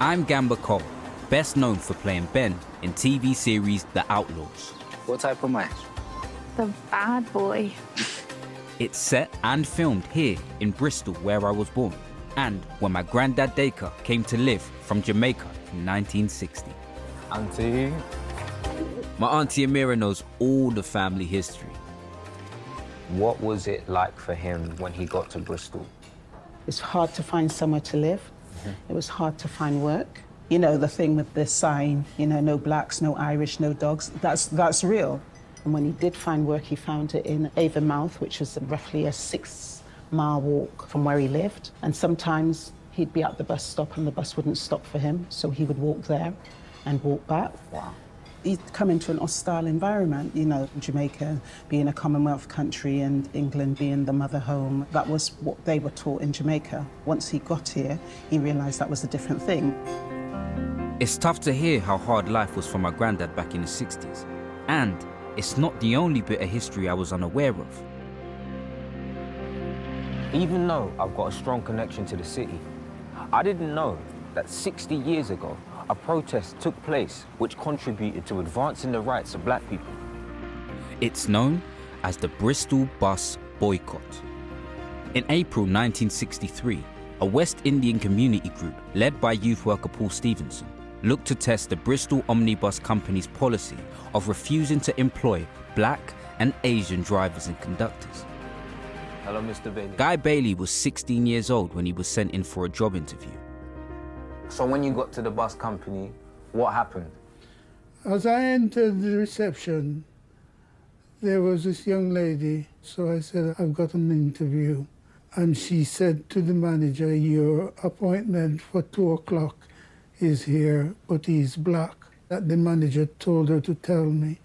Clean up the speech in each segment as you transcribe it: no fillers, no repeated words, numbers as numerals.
I'm Gamba Cole, best known for playing Ben in TV series The Outlaws. What type of man? The bad boy. It's set and filmed here in Bristol, where I was born, and where my granddad Dacre came to live from Jamaica in 1960. Auntie. My auntie Amira knows all the family history. What was it like for him when he got to Bristol? It's hard to find somewhere to live. It was hard to find work. You know, the thing with the sign, you know, no blacks, no Irish, no dogs, that's real. And when he did find work, he found it in Avonmouth, which was roughly a 6-mile walk from where he lived. And sometimes he'd be at the bus stop and the bus wouldn't stop for him, so he would walk there and walk back. Wow. He'd come into an hostile environment, you know, Jamaica being a Commonwealth country and England being the mother home. That was what they were taught in Jamaica. Once he got here, he realised that was a different thing. It's tough to hear how hard life was for my granddad back in the 60s. And it's not the only bit of history I was unaware of. Even though I've got a strong connection to the city, I didn't know that 60 years ago, a protest took place which contributed to advancing the rights of black people. It's known as the Bristol Bus Boycott. In April 1963, a West Indian community group led by youth worker Paul Stevenson looked to test the Bristol Omnibus Company's policy of refusing to employ black and Asian drivers and conductors. Hello, Mr. Bailey. Guy Bailey was 16 years old when he was sent in for a job interview. So when you got to the bus company, what happened? As I entered the reception, there was this young lady, so I said, I've got an interview. And she said to the manager, your appointment for 2 o'clock is here, but he's black. That the manager told her to tell me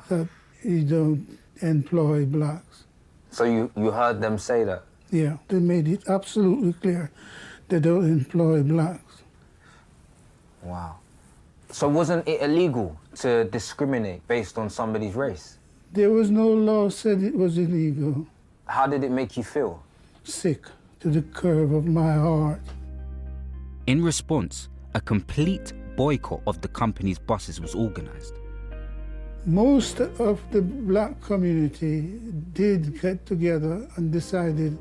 that you don't employ blacks. So you heard them say that? Yeah, they made it absolutely clear they don't employ blacks. Wow. So wasn't it illegal to discriminate based on somebody's race? There was no law said it was illegal. How did it make you feel? Sick to the curve of my heart. In response, a complete boycott of the company's buses was organised. Most of the black community did get together and decided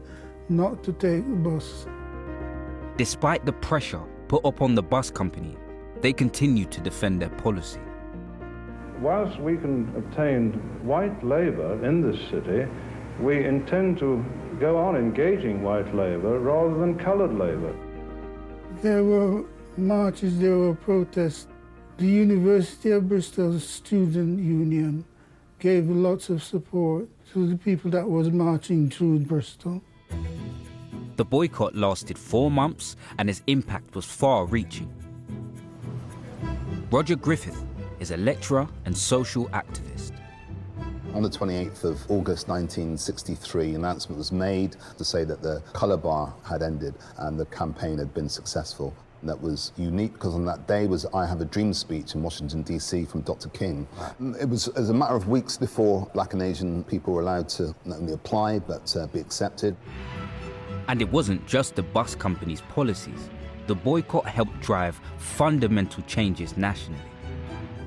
not to take the bus. Despite the pressure put upon the bus company, they continued to defend their policy. Whilst we can obtain white labour in this city, we intend to go on engaging white labour rather than coloured labour. There were marches, there were protests. The University of Bristol Student Union gave lots of support to the people that was marching through Bristol. The boycott lasted 4 months and its impact was far-reaching. Roger Griffith is a lecturer and social activist. On the 28th of August 1963, an announcement was made to say that the colour bar had ended and the campaign had been successful. And that was unique because on that day was I Have a Dream speech in Washington, D.C. from Dr. King. It was as a matter of weeks before black and Asian people were allowed to not only apply but be accepted. And it wasn't just the bus company's policies. The boycott helped drive fundamental changes nationally.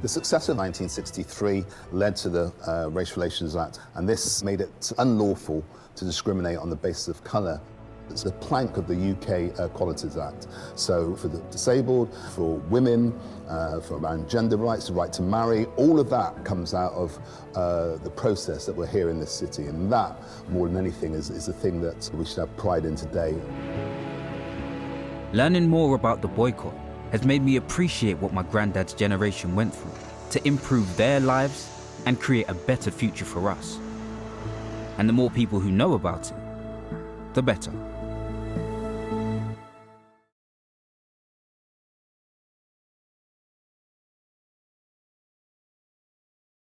The success of 1963 led to the Race Relations Act, and this made it unlawful to discriminate on the basis of colour. It's a plank of the UK Equalities Act. So for the disabled, for women, for around gender rights, the right to marry, all of that comes out of the process that we're here in this city. And that, more than anything, is the thing that we should have pride in today. Learning more about the boycott has made me appreciate what my granddad's generation went through to improve their lives and create a better future for us. And the more people who know about it, the better.